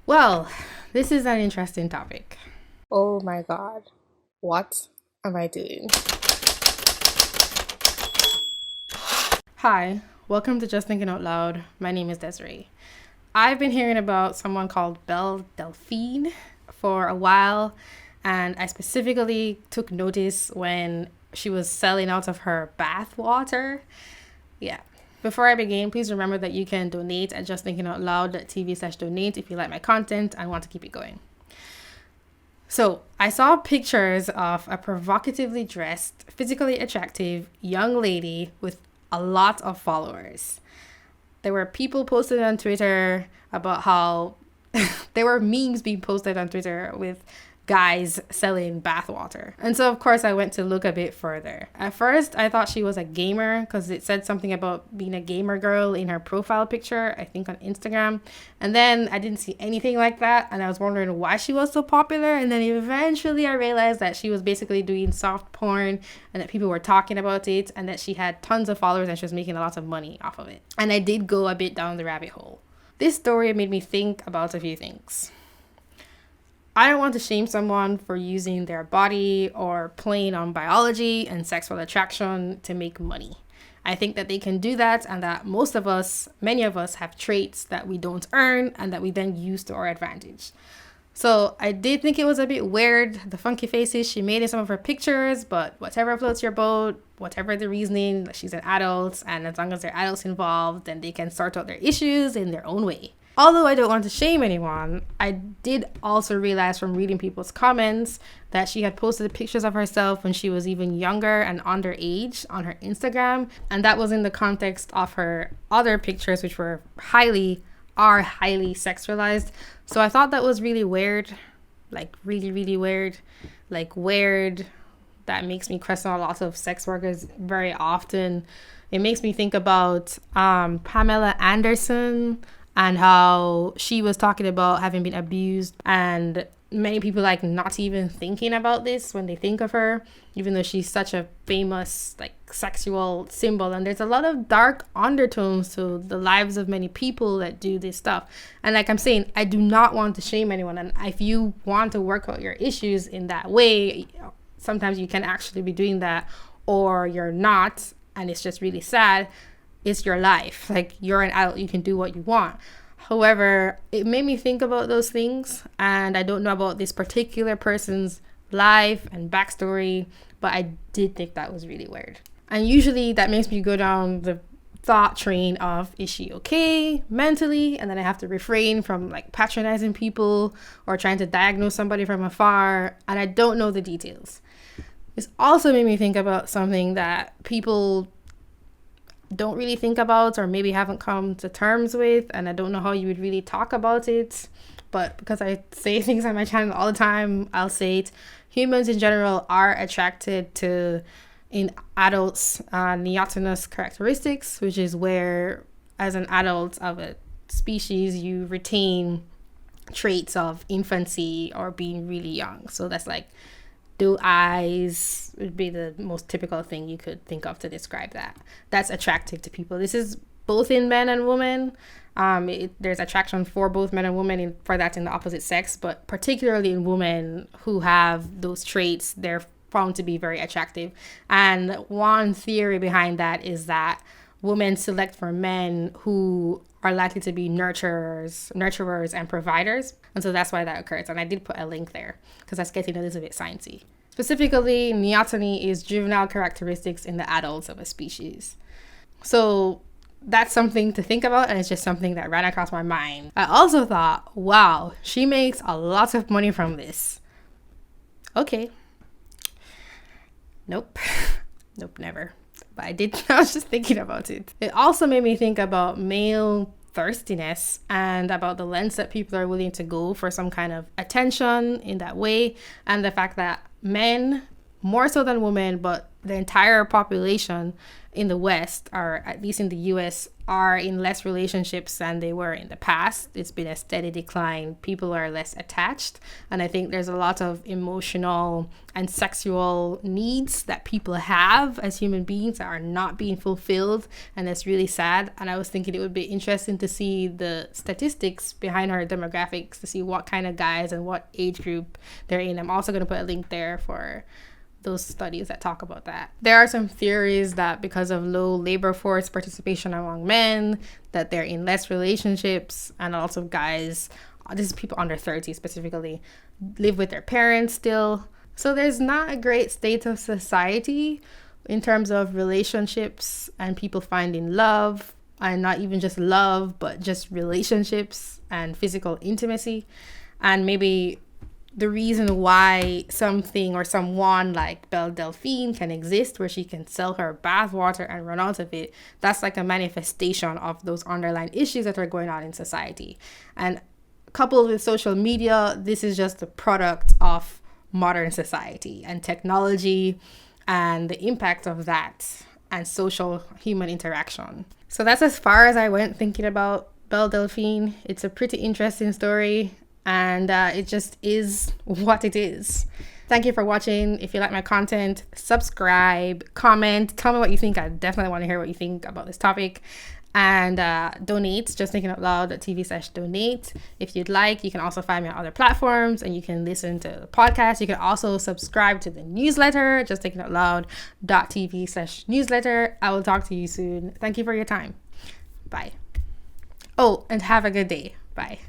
Well, this is an interesting topic. Oh my God. What am I doing? Hi, welcome to Just Thinking Out Loud. My name is Desi-Rae. I've been hearing about someone called Belle Delphine for a while, and I specifically took notice when she was selling out of her bath water. Yeah. Before I begin, please remember that you can donate at justthinkingoutloud.tv/donate if you like my content and want to keep it going. So, I saw pictures of a provocatively dressed, physically attractive young lady with a lot of followers. There were people posted on Twitter about how there were memes being posted on Twitter with guys selling bathwater. And so, of course, I went to look a bit further. At first, I thought she was a gamer because it said something about being a gamer girl in her profile picture, I think on Instagram. And then I didn't see anything like that. And I was wondering why she was so popular. And then eventually I realized that she was basically doing soft porn and that people were talking about it and that she had tons of followers and she was making a lot of money off of it. And I did go a bit down the rabbit hole. This story made me think about a few things. I don't want to shame someone for using their body or playing on biology and sexual attraction to make money. I think that they can do that and that most of us, many of us, have traits that we don't earn and that we then use to our advantage. So I did think it was a bit weird, the funky faces she made in some of her pictures, but whatever floats your boat, whatever the reasoning, she's an adult, and as long as there are adults involved, then they can sort out their issues in their own way. Although I don't want to shame anyone, I did also realize from reading people's comments that she had posted pictures of herself when she was even younger and underage on her Instagram. And that was in the context of her other pictures, which were highly sexualized. So I thought that was really weird, like really weird, like weird. That makes me question a lot of sex workers very often. It makes me think about Pamela Anderson and how she was talking about having been abused, and many people like not even thinking about this when they think of her, even though she's such a famous like sexual symbol. And there's a lot of dark undertones to the lives of many people that do this stuff. And like I'm saying, I do not want to shame anyone, and if you want to work out your issues in that way, sometimes you can actually be doing that, or you're not, and it's just really sad. It's your life. Like, you're an adult, you can do what you want. However, it made me think about those things, and I don't know about this particular person's life and backstory, but I did think that was really weird. And usually that makes me go down the thought train of, is she okay mentally? And then I have to refrain from like patronizing people or trying to diagnose somebody from afar, and I don't know the details. This also made me think about something that people don't really think about or maybe haven't come to terms with, and I don't know how you would really talk about it, but because I say things on my channel all the time, I'll say it. Humans in general are attracted to, in adults, neotenous characteristics, which is where as an adult of a species you retain traits of infancy or being really young. So that's like blue eyes would be the most typical thing you could think of to describe that. That's attractive to people. This is both in men and women. There's attraction for both men and women for that in the opposite sex, but particularly in women who have those traits, they're found to be very attractive. And one theory behind that is that women select for men who are likely to be nurturers and providers. And so that's why that occurs. And I did put a link there because that's getting a little bit sciencey. Specifically, neoteny is juvenile characteristics in the adults of a species. So that's something to think about, and it's just something that ran across my mind. I also thought, wow, she makes a lot of money from this. Okay. Nope. Nope, never. But I was just thinking about it. It also made me think about male thirstiness and about the lengths that people are willing to go for some kind of attention in that way, and the fact that men, more so than women, but the entire population in the West, or at least in the US, are in less relationships than they were in the past. It's been a steady decline. People are less attached. And I think there's a lot of emotional and sexual needs that people have as human beings that are not being fulfilled. And that's really sad. And I was thinking it would be interesting to see the statistics behind our demographics, to see what kind of guys and what age group they're in. I'm also going to put a link there for those studies that talk about that. There are some theories that because of low labor force participation among men, that they're in less relationships, and also guys, this is people under 30 specifically, live with their parents still. So there's not a great state of society in terms of relationships and people finding love, and not even just love, but just relationships and physical intimacy. And maybe the reason why something or someone like Belle Delphine can exist, where she can sell her bathwater and run out of it, that's like a manifestation of those underlying issues that are going on in society. And coupled with social media, this is just a product of modern society and technology and the impact of that and social human interaction. So that's as far as I went thinking about Belle Delphine. It's a pretty interesting story. And it just is what it is. Thank you for watching. If you like my content, subscribe, comment, tell me what you think. I definitely want to hear what you think about this topic. And donate, just thinking out loud.tv/donate. If you'd like, you can also find me on other platforms and you can listen to the podcast. You can also subscribe to the newsletter, just thinking out loud.tv/newsletter. I will talk to you soon. Thank you for your time. Bye. Oh, and have a good day. Bye.